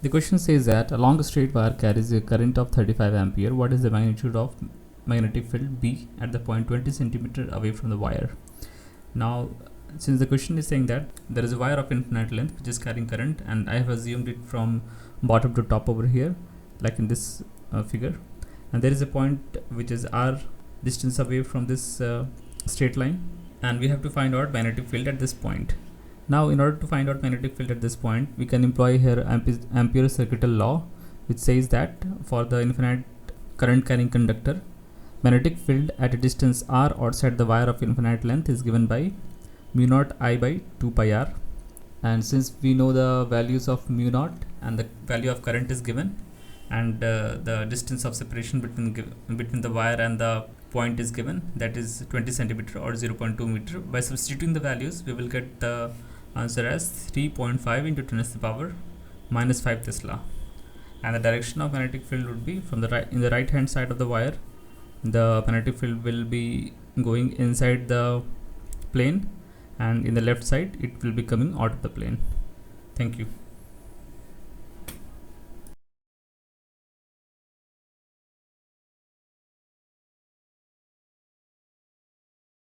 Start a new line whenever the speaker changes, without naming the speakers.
The question says that a long straight wire carries a current of 35 ampere. What is the magnitude of magnetic field B at the point 20 centimeter away from the wire? Now, since the question is saying that there is a wire of infinite length which is carrying current, and I have assumed it from bottom to top over here, like in this figure, and there is a point which is r distance away from this straight line, and we have to find out magnetic field at this point. Now, in order to find out magnetic field at this point, we can employ here Ampere's circuital law, which says that for the infinite current carrying conductor, magnetic field at a distance r outside the wire of infinite length is given by mu naught I by 2 pi r. And since we know the values of mu naught and the value of current is given, and the distance of separation between the wire and the point is given, that is 20 centimeter or 0.2 meter. By substituting the values, we will get the answer as 3.5 into 10 to the power minus 5 Tesla. And the direction of magnetic field would be from the right, in the right hand side of the wire, the magnetic field will be going inside the plane, and in the left side it will be coming out of the plane. Thank you.